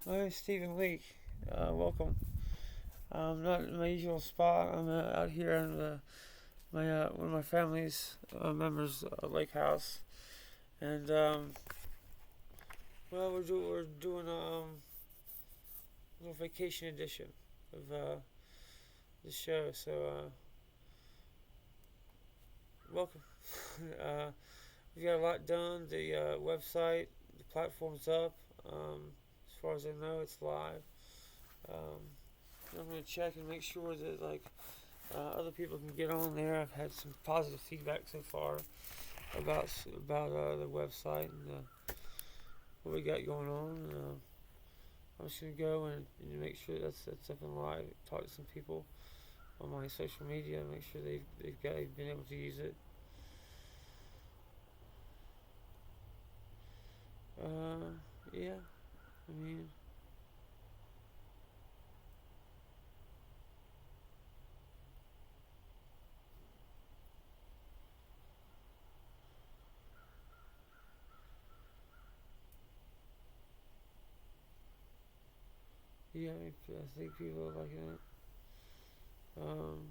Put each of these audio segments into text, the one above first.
My name's Stephen Leake. Welcome. I'm not in my usual spot. I'm out here in my one of my family's members' Lakehouse, and well, we're doing a little vacation edition of the show. So welcome. uh, we got a lot done. The website, the platform's up. As far as I know, it's live. Um, I'm gonna check and make sure that other people can get on there. I've had some positive feedback so far about the website and what we got going on. I'm just gonna go and make sure that's up and live. Talk to some people on my social media, make sure they've been able to use it. Yeah, I mean, yeah, I think people are liking it. Um,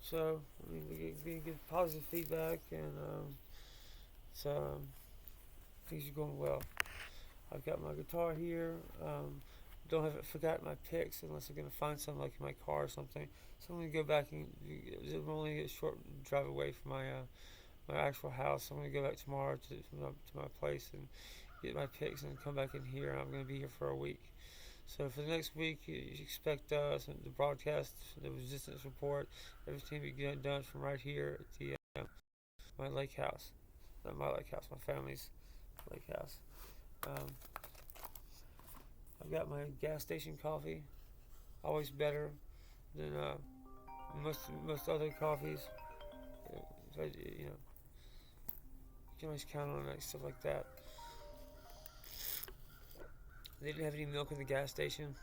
so I mean, we get positive feedback, and so things are going well. I've got my guitar here. Don't have it, forgot my picks unless I'm gonna find some like in my car or something. So I'm gonna go back and I'm only a short drive away from my actual house. So I'm gonna go back tomorrow to my place and get my picks and come back in here. I'm gonna be here for a week. So for the next week, you expect the broadcast, the resistance report, everything we get done from right here at the my lake house, not my lake house, my family's lake house. Um, I've got my gas station coffee, always better than most other coffees. So, you can always count on it, stuff like that. They didn't have any milk in the gas station,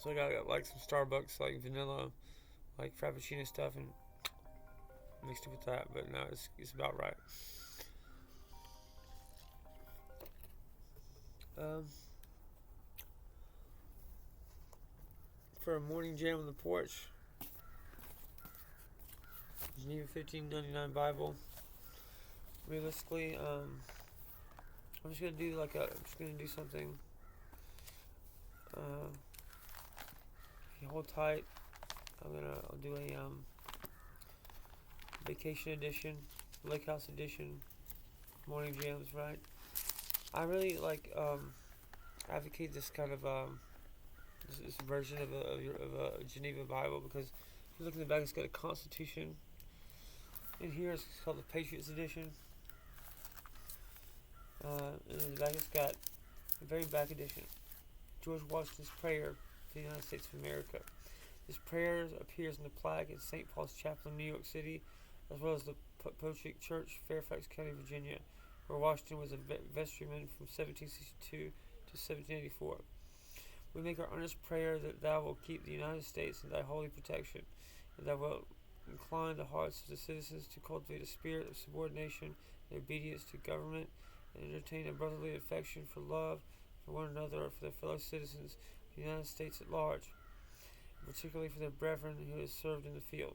so I got like some Starbucks, like vanilla, like Frappuccino stuff, and mixed it with that. But no, it's about right. Um, for a morning jam on the porch, Geneva 1599 Bible. Realistically, I'm just gonna do I'm just gonna do something. Uh, if you hold tight, I'll do a vacation edition, lake house edition, morning jams. Right. I really advocate this kind of this version of a Geneva Bible because if you look in the back, it's got a Constitution. In here, it's called the Patriots Edition. And in the back, it's got the very back edition, George Washington's prayer to the United States of America. This prayer appears in the plaque in St. Paul's Chapel in New York City, as well as the Porch Church, Fairfax County, Virginia, where Washington was a vestryman from 1762 to 1784. We make our earnest prayer that thou wilt keep the United States in thy holy protection, and thou wilt incline the hearts of the citizens to cultivate a spirit of subordination and obedience to government, and entertain a brotherly affection for love for one another or for their fellow citizens of the United States at large, and particularly for their brethren who have served in the field.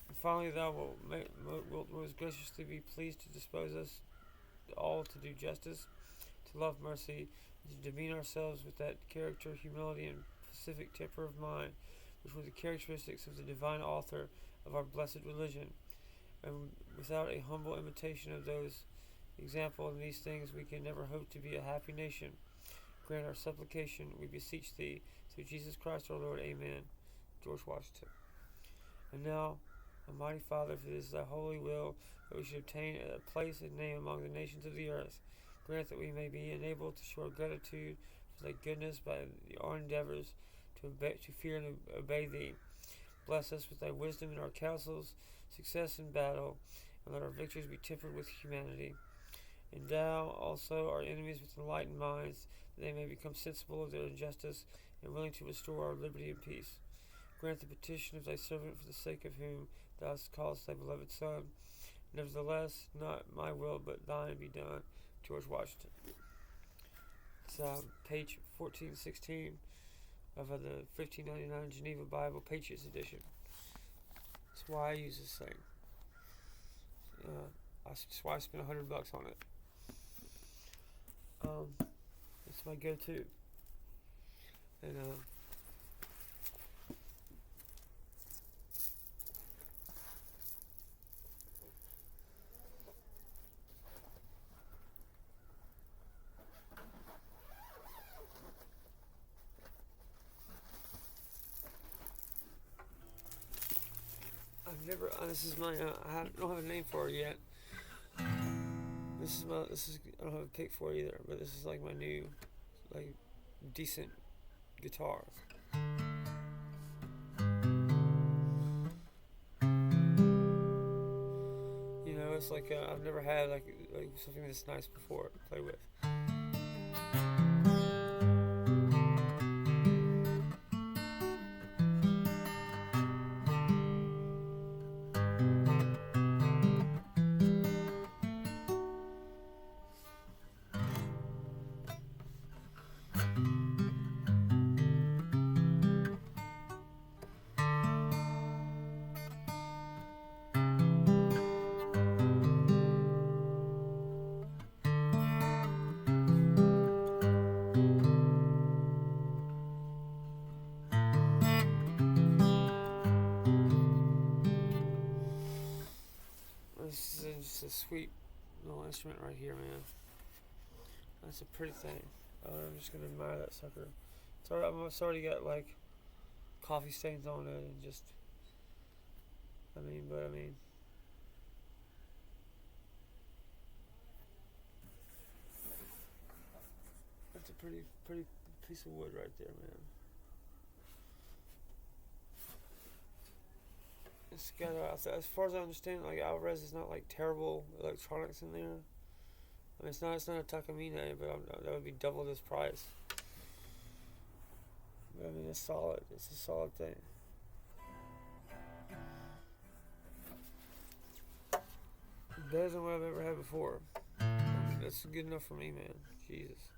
And finally, thou wilt most graciously be pleased to dispose us all to do justice, to love mercy, and to demean ourselves with that character, humility, and pacific temper of mind which were the characteristics of the divine author of our blessed religion. And without a humble imitation of those example in these things, we can never hope to be a happy nation. Grant our supplication, we beseech thee, through Jesus Christ our Lord. Amen. George Washington. And now, Almighty Father, if it is thy holy will that we should obtain a place and name among the nations of the earth, grant that we may be enabled to show our gratitude for thy goodness by our endeavors to fear and obey thee. Bless us with thy wisdom in our counsels, success in battle, and let our victories be tempered with humanity. Endow also our enemies with enlightened minds, that they may become sensible of their injustice and willing to restore our liberty and peace. Grant the petition of thy servant, for the sake of whom thou hast caused thy beloved Son. Nevertheless, not my will but thine be done. George Washington. It's page 1416 of the 1599 Geneva Bible Patriots Edition. That's why I use this thing. That's why I spent $100 on it. It's my go-to. And I've never. This is my. I don't have a name for it yet. This is my. This is. I don't have a pick for it either. But this is like my new, like, decent guitar. You know, it's like I've never had like something this nice before to play with. This is just a sweet little instrument right here, man. That's a pretty thing. I'm just gonna admire that sucker. It's already got like coffee stains on it and just. I mean, that's a pretty piece of wood right there, man. It's got, as far as I understand, like Alvarez is not like terrible electronics in there. I mean, it's not a Takamine, but that would be double this price. But I mean, it's solid. It's a solid thing. Better than what I've ever had before. I mean, that's good enough for me, man. Jesus.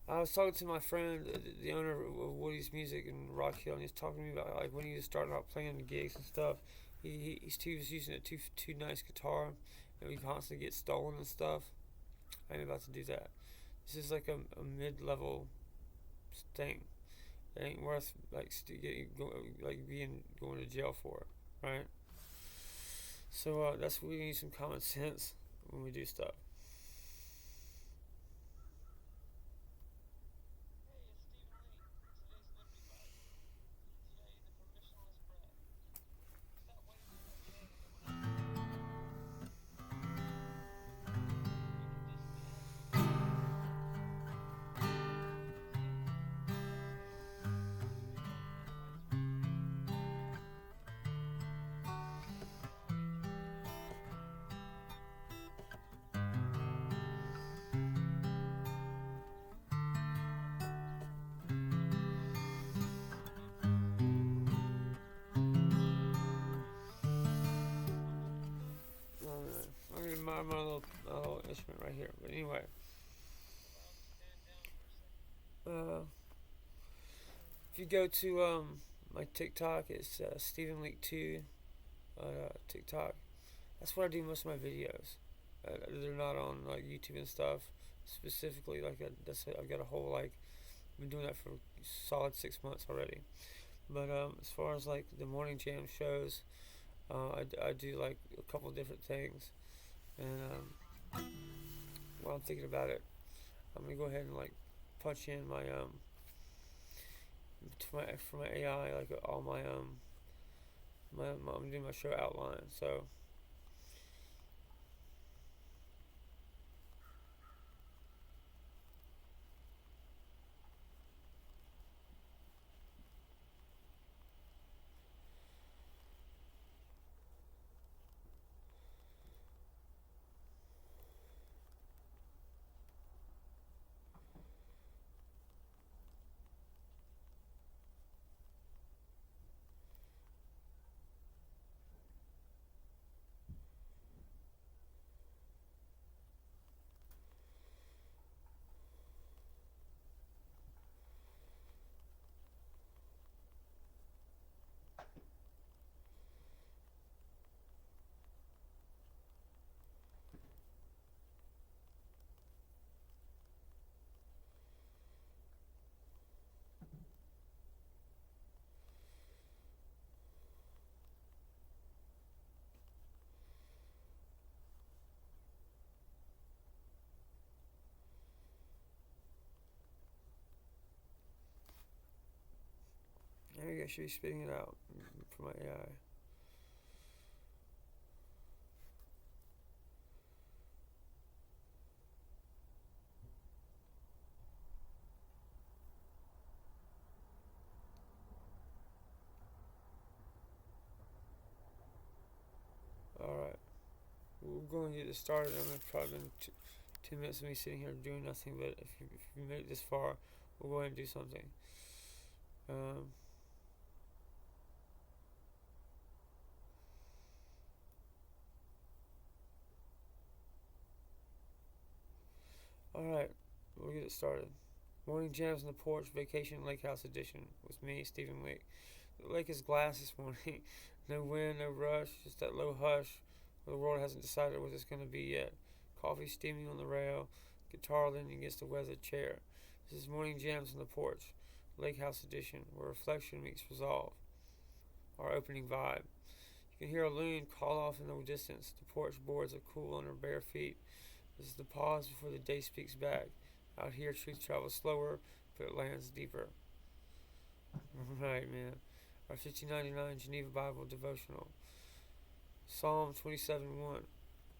I was talking to my friend, the owner of Woody's Music in Rock Hill, and he was talking to me about like when he was starting out playing the gigs and stuff. He was using a too nice guitar, and we constantly get stolen and stuff. I ain't about to do that. This is like a mid-level thing. It ain't worth like going to jail for it, right? So that's we need some common sense when we do stuff. I'm gonna admire my little instrument right here. But anyway, if you go to my TikTok, it's Stephen Leake 2 TikTok. That's where I do most of my videos. They're not on like YouTube and stuff specifically. I've got a whole like I've been doing that for a solid 6 months already. But as far as like the morning jam shows, I do like a couple different things. And while I'm thinking about it, I'm gonna go ahead and like punch in my for my AI like all I'm doing my show outline. So I should be spitting it out for my AI. Alright. We're going to get this started. I'm going to probably been 2 minutes of me sitting here doing nothing, but if you made it this far, we'll go ahead and do something. Alright, we'll get it started. Morning jams on the porch, vacation Lakehouse edition with me, Stephen Leake. The lake is glass this morning. No wind, no rush, just that low hush where the world hasn't decided what it's going to be yet. Coffee steaming on the rail, guitar leaning against the weathered chair. This is morning jams on the porch, Lakehouse edition, where reflection meets resolve. Our opening vibe. You can hear a loon call off in the distance. The porch boards are cool on her bare feet. This is the pause before the day speaks back. Out here, truth travels slower, but it lands deeper. Right, man. Our 1599 Geneva Bible devotional. Psalm 27:1.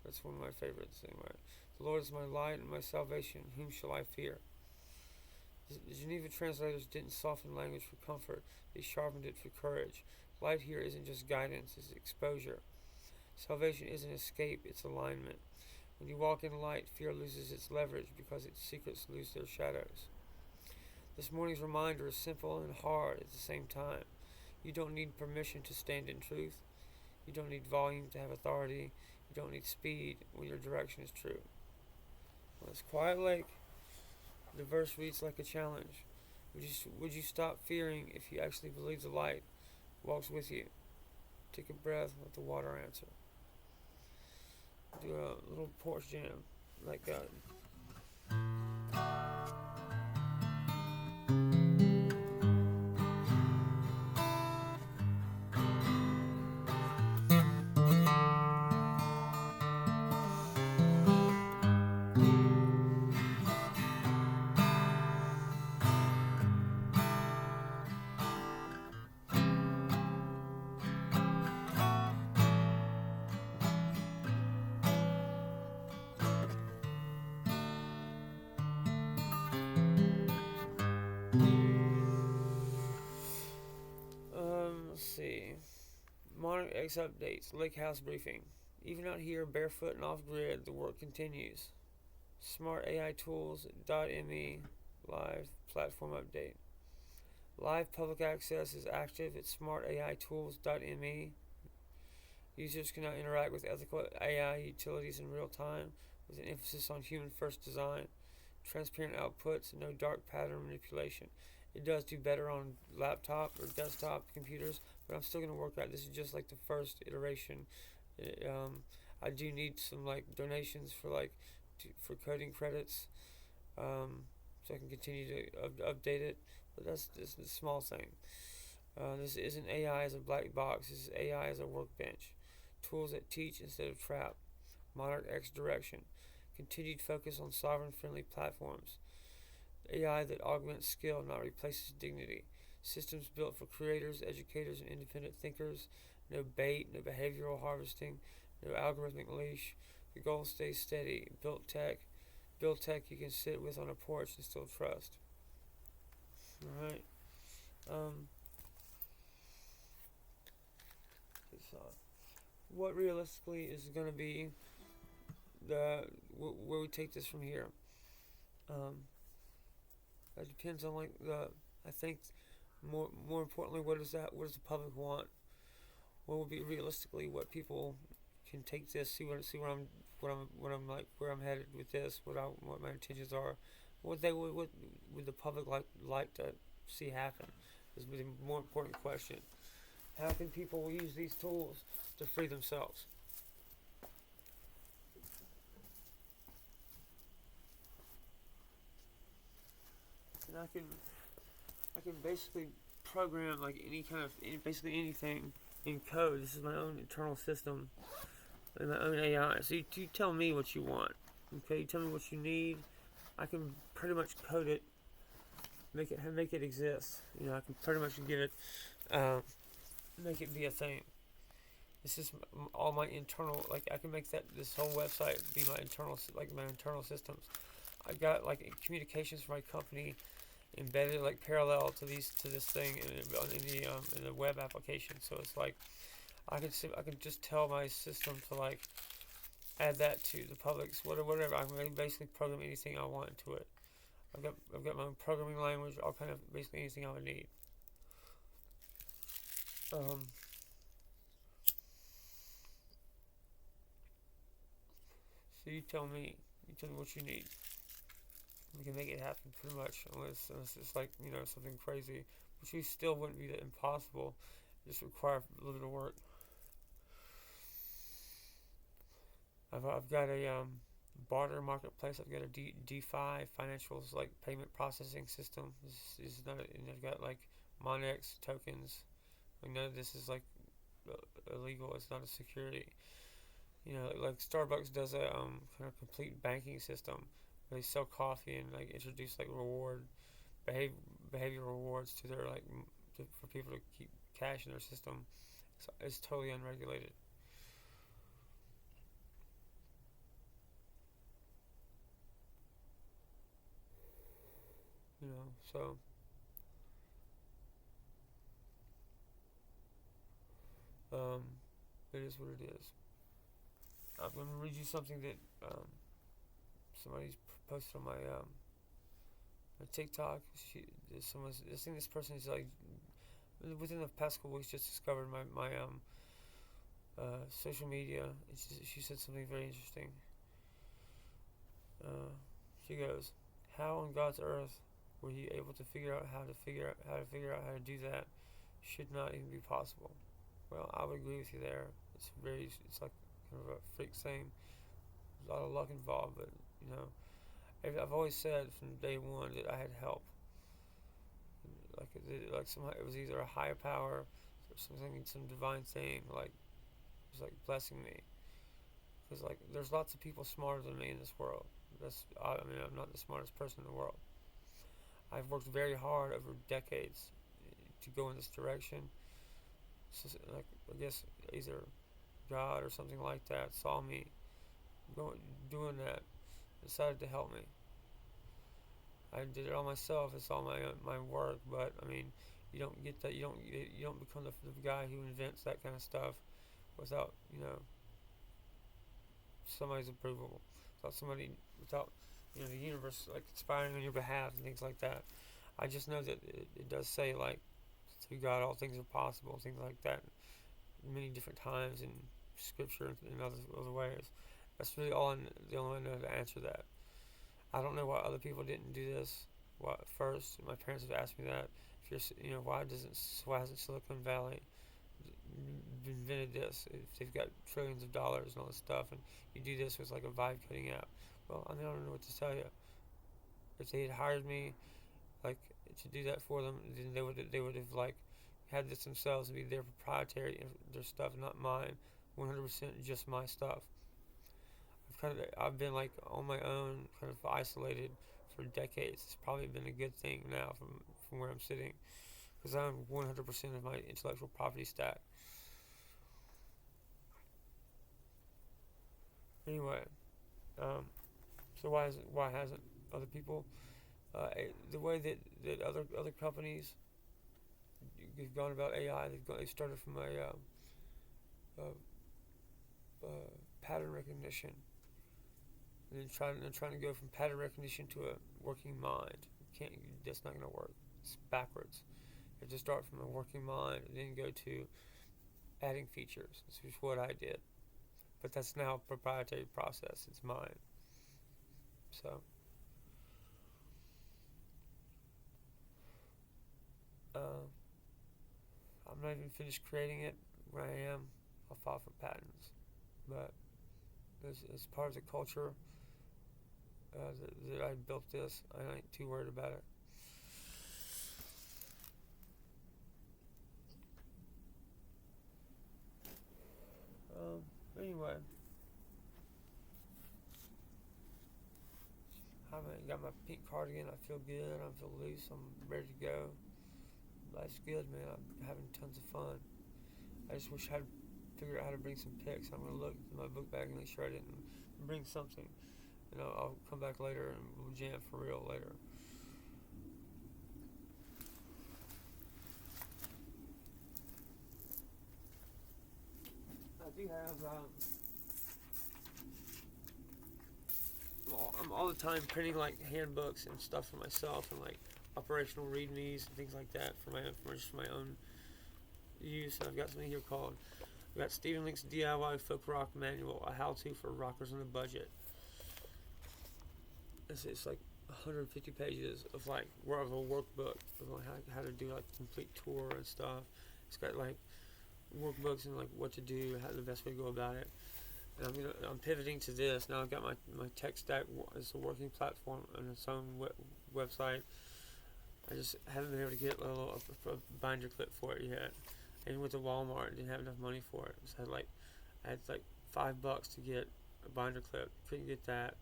That's one of my favorites, anyway. The Lord is my light and my salvation. Whom shall I fear? The Geneva translators didn't soften language for comfort. They sharpened it for courage. Light here isn't just guidance, it's exposure. Salvation isn't escape, it's alignment. When you walk in light, fear loses its leverage because its secrets lose their shadows. This morning's reminder is simple and hard at the same time. You don't need permission to stand in truth. You don't need volume to have authority. You don't need speed when your direction is true. On this quiet lake, the verse reads like a challenge. Would you stop fearing if you actually believe the light walks with you? Take a breath, let the water answer. Do a little porch jam like that. Let's see. Modern X updates, Lakehouse briefing. Even out here, barefoot and off grid, the work continues. Smart AI Tools.me live platform update. Live public access is active at smartaitools.me. Users can now interact with ethical AI utilities in real time with an emphasis on human first design, transparent outputs, and no dark pattern manipulation. It does do better on laptop or desktop computers, but I'm still going to work out. This is just like the first iteration. I do need some like donations for for coding credits, so I can continue to update it. But that's just a small thing. This isn't AI as a black box. This is AI as a workbench. Tools that teach instead of trap. Modern X direction. Continued focus on sovereign-friendly platforms. AI that augments skill, not replaces dignity. Systems built for creators, educators, and independent thinkers. No bait, no behavioral harvesting, no algorithmic leash. The goal stays steady. Build tech you can sit with on a porch and still trust. Alright. What realistically is going to be where we take this from here? That depends on I think more importantly, what does the public want? What would be realistically what people can take this? See where I'm headed with this. What my intentions are. What would the public like to see happen? Is the more important question. How can people use these tools to free themselves? And I can basically program basically anything in code. This is my own internal system and my own AI. So you tell me what you want. Okay, you tell me what you need. I can pretty much code it, make it exist. I can pretty much get it um, make it be a thing. This is all my internal. Like I can make that this whole website be my internal, like my internal systems. I got like communications for my company embedded like parallel to this thing in the web application. So it's like I can just tell my system to like add that to the public's whatever. I can basically program anything I want into it. I've got my own programming language, all kind of basically anything I would need. Um, so you tell me what you need. We can make it happen pretty much, unless it's like something crazy, which we still wouldn't be that impossible. It just require a little bit of work. I've got a barter marketplace. I've got a DeFi financials like payment processing system. This is not, and I've got like Monex tokens. Like none of this is like illegal. It's not a security. Like Starbucks does a kind of complete banking system. Where they sell coffee and like introduce like behavior behavior rewards to their for people to keep cash in their system. It's totally unregulated. So um, it is what it is. I'm going to read you something that somebody's posted on my TikTok. This person is like within the past couple weeks just discovered my social media. And she said something very interesting. Uh, she goes, "How on God's earth were you able to figure out how to do that? Should not even be possible." Well, I would agree with you there. It's like kind of a freak thing. There's a lot of luck involved, but you know, I've always said from day one that I had help. Like somehow it was either a higher power or something, some divine thing, like it was like blessing me. Because like there's lots of people smarter than me in this world. I mean I'm not the smartest person in the world. I've worked very hard over decades to go in this direction. So, like I guess either God or something like that saw me going doing that, decided to help me. I did it all myself. It's all my work. But I mean, you don't get that. You don't become the guy who invents that kind of stuff without somebody's approval. Without the universe like conspiring on your behalf and things like that. I just know that it does say like through God all things are possible, things like that, many different times in Scripture and in other ways. That's really the only way I know to answer that. I don't know why other people didn't do this. What first? My parents have asked me that. If why hasn't Silicon Valley invented this? If they've got trillions of dollars and all this stuff, and you do this with like a vibe coding app. Well, I mean, I don't know what to tell you. If they had hired me like to do that for them, then they would have like had this themselves and be their proprietary their stuff, not mine. 100% just my stuff. I've been like on my own, kind of isolated for decades. It's probably been a good thing now from where I'm sitting, because I own 100% of my intellectual property stack. Anyway, um, so why hasn't other people the way that other companies have gone about AI? They started from uh, uh, pattern recognition, and then trying to go from pattern recognition to a working mind. You can't. That's not going to work. It's backwards. You have to start from a working mind and then go to adding features. This is what I did, but that's now a proprietary process. It's mine. So uh, I'm not even finished creating it. When I am, I'll file for patents. But as part of the culture that I built this, I ain't too worried about it. Anyway, I got my pink cardigan. I feel good. I feel loose. I'm ready to go. life's good, man. I'm having tons of fun. I just wish I'd figured out how to bring some pics. I'm gonna look in my book bag and make sure I didn't bring something. You know, I'll come back later and we'll jam for real later. I do have I'm all the time printing like handbooks and stuff for myself and like operational readmes and things like that for just my own use. And I've got something here called I've got Stephen Leake's DIY Folk Rock Manual, a how-to for rockers on a budget. It's like 150 pages of like a workbook of like how to do like a complete tour and stuff. It's got like workbooks and like what to do, how the best way to go about it. And I'm pivoting to this now. I've got my tech stack as a working platform on its own website. I just haven't been able to get a binder clip for it yet. And with the Walmart, I didn't have enough money for it. So I had like $5 to get a binder clip. Couldn't get that.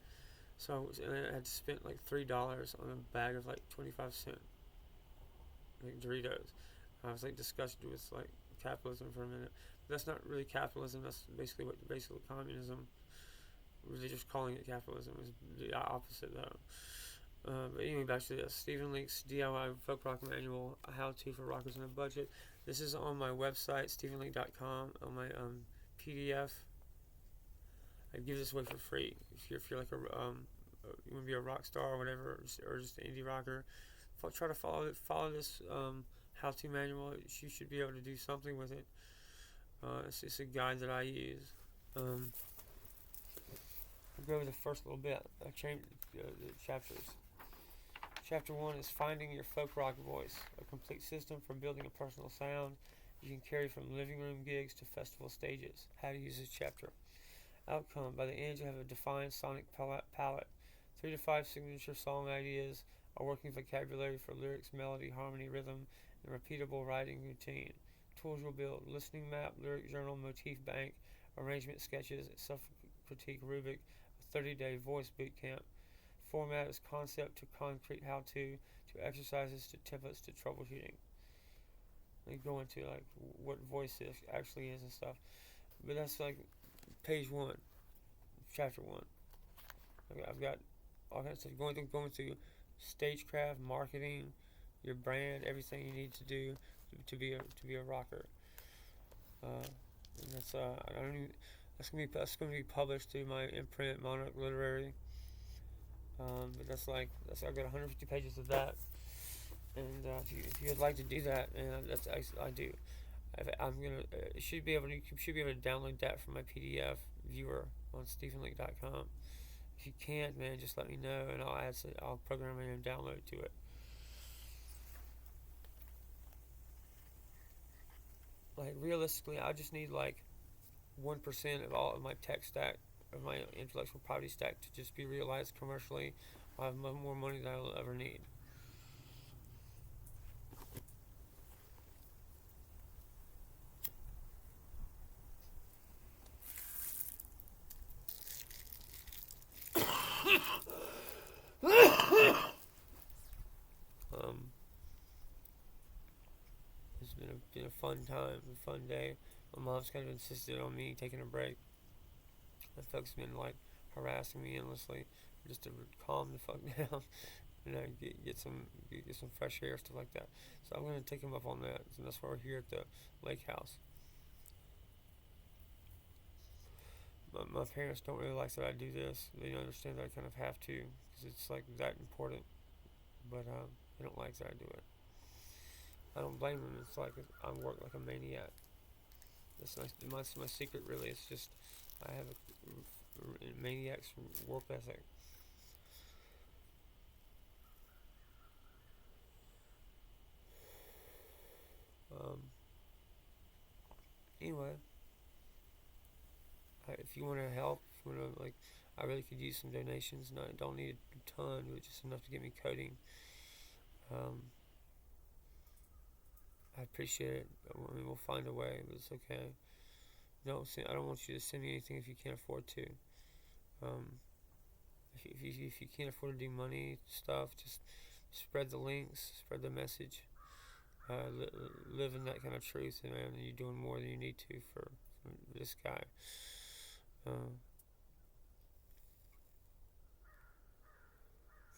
So I had to spend like $3 on a bag of like 25-cent like Doritos. I was like disgusted with like capitalism for a minute. But that's not really capitalism. That's basically communism. Really just calling it capitalism is the opposite though. But anyway, back to this. Stephen Leake's DIY Folk Rock Manual, a how-to for rockers on a budget. This is on my website, stephenleake.com, on my PDF. I give this away for free. If you're like you want to be a rock star or whatever, or just an indie rocker, try to follow this how-to manual. You should be able to do something with it. It's just a guide that I use. I'll go over the first little bit. I changed the chapters. Chapter 1 is Finding Your Folk Rock Voice, a complete system for building a personal sound you can carry from living room gigs to festival stages. How to use this chapter. Outcome. By the end, you have a defined sonic palette. 3 to 5 signature song ideas, a working vocabulary for lyrics, melody, harmony, rhythm, and repeatable writing routine. Tools will build: listening map, lyric journal, motif bank, arrangement sketches, self-critique rubric, a 30-day voice boot camp. Format is concept to concrete how-to exercises to templates to troubleshooting. They go into like what voice actually is and stuff. But that's like page 1, chapter 1. I've got all kinds of stuff going through stagecraft, marketing, your brand, everything you need to do to be a rocker. And that's gonna be published through my imprint, Monarch Literary. But I've got 150 pages of that, and if you would like to do that, and I do. You should be able to download that from my PDF viewer on stephenleake.com. If you can't, man, just let me know, and I'll program it and download to it. Like realistically, I just need like 1% of all of my tech stack, of my intellectual property stack, to just be realized commercially. I'll have more money than I'll ever need. It's been a fun time, a fun day. My mom's kind of insisted on me taking a break. The folks have been like harassing me endlessly just to calm the fuck down and get some fresh air, stuff like that. So I'm gonna take them up on that, and that's why we're here at the Lakehouse. My parents don't really like that I do this. They understand that I kind of have to because it's like that important, but they don't like that I do it. I don't blame them. It's like I work like a maniac. That's my secret, really. It's just I have a maniac's work ethic. Anyway, if you want to help, if you want to I really could use some donations. I don't need a ton, but just enough to get me coding. I appreciate it. I mean, we'll find a way, but it's okay. I don't want you to send me anything if you can't afford to. If you can't afford to do money stuff, just spread the links, spread the message. living that kind of truth, and man, you're doing more than you need to for this guy. Uh,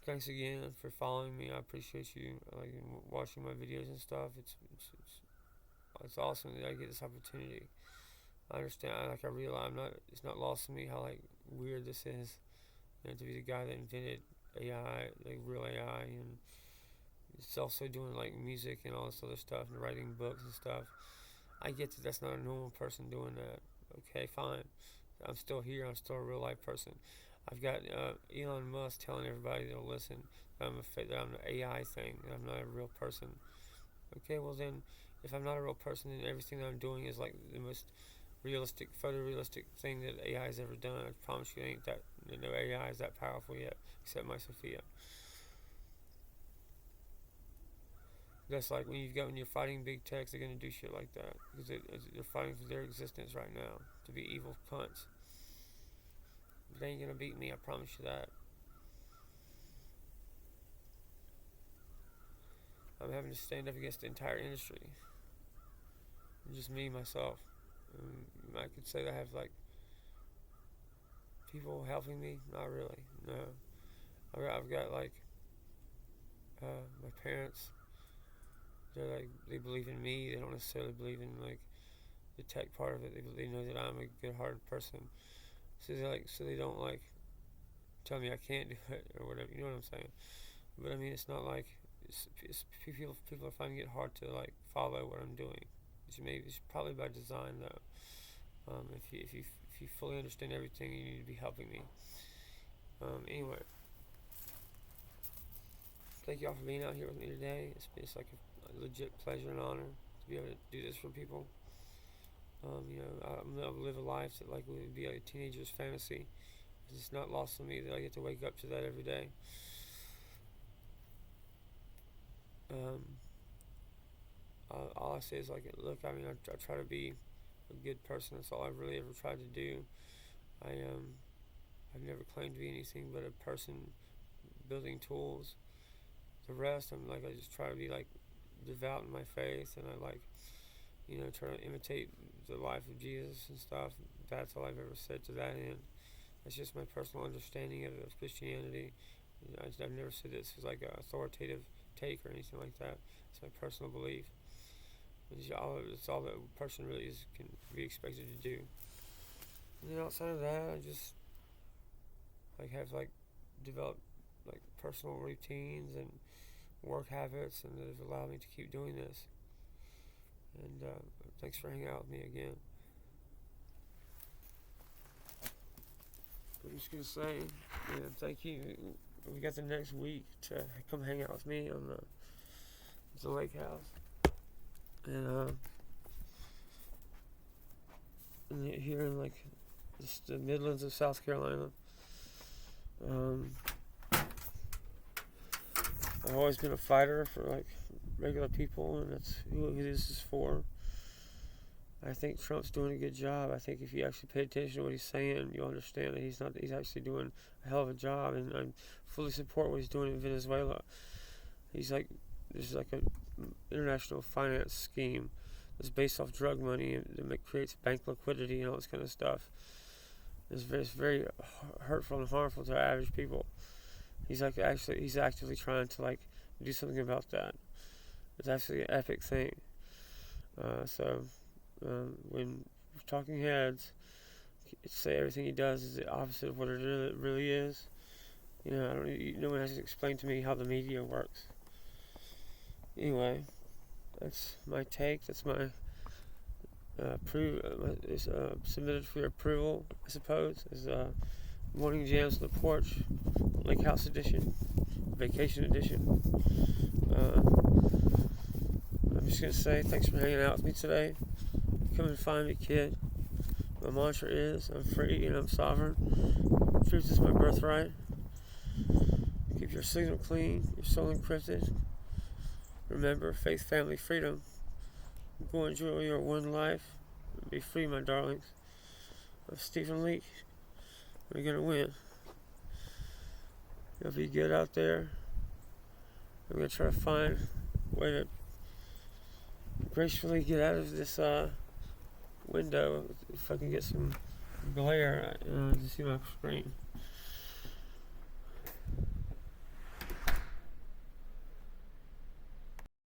Thanks again for following me. I appreciate you like watching my videos and stuff. It's awesome that I get this opportunity. I understand. I realize it's not lost to me how like weird this is. To be the guy that invented AI, like real AI, and it's also doing like music and all this other stuff and writing books and stuff. I get that that's not a normal person doing that. Okay, fine. I'm still here. I'm still a real life person. I've got Elon Musk telling everybody to listen that that I'm an AI thing, that I'm not a real person. Okay, well then, if I'm not a real person, then everything that I'm doing is like the most realistic, photorealistic thing that AI has ever done. I promise you, ain't that no AI is that powerful yet, except my Sophia. That's like when you're fighting big techs, they're gonna do shit like that because they're fighting for their existence right now to be evil cunts. But they ain't gonna beat me. I promise you that. I'm having to stand up against the entire industry. Just me myself. I could say that I have like people helping me. Not really. No. I've got like my parents. They're like they believe in me. They don't necessarily believe in like the tech part of it. They know that I'm a good-hearted person. So they don't like tell me I can't do it or whatever. You know what I'm saying? But I mean, it's not like people are finding it hard to like follow what I'm doing. It's probably by design though. If you fully understand everything, you need to be helping me. Anyway, thank y'all for being out here with me today. It's like a legit pleasure and honor to be able to do this for people. I'm gonna live a life that like would be like a teenager's fantasy. It's not lost on me that I get to wake up to that every day. All I say is like, look, I mean, I try to be a good person. That's all I've really ever tried to do. I've never claimed to be anything but a person building tools. The rest, I just try to be like devout in my faith, and I like, try to imitate the life of Jesus and stuff. That's all I've ever said to that end. That's just my personal understanding of Christianity. I've never said this is like an authoritative take or anything like that. It's my personal belief. It's all that a person really can be expected to do. And then outside of that, I just have developed like personal routines and work habits, and that have allowed me to keep doing this. And thanks for hanging out with me again. I'm just gonna say, thank you. We got the next week to come hang out with me on the Lakehouse, and here in like the Midlands of South Carolina. I've always been a fighter for like regular people, and that's who this is for. I think Trump's doing a good job. I think if you actually pay attention to what he's saying, you'll understand that he's actually doing a hell of a job, and I fully support what he's doing in Venezuela. This is like an international finance scheme that's based off drug money that creates bank liquidity and all this kind of stuff. It's very hurtful and harmful to average people. He's actively trying to like do something about that. It's actually an epic thing. When talking heads say everything he does is the opposite of what it really is, no one has to explain to me how the media works. Anyway, that's my take. That's my submitted for your approval, I suppose. Is Morning Jams on the Porch, Lakehouse edition, Vacation edition. I'm just gonna say thanks for hanging out with me today. Come and find me, kid. My mantra is I'm free and I'm sovereign. Truth is my birthright. Keep your signal clean, your soul encrypted. Remember, faith, family, freedom. Go enjoy your one life. Be free, my darlings. I'm Stephen Leake. We're gonna win. You'll be good out there. I'm gonna try to find a way to gracefully get out of this window if I can get some glare to see my screen.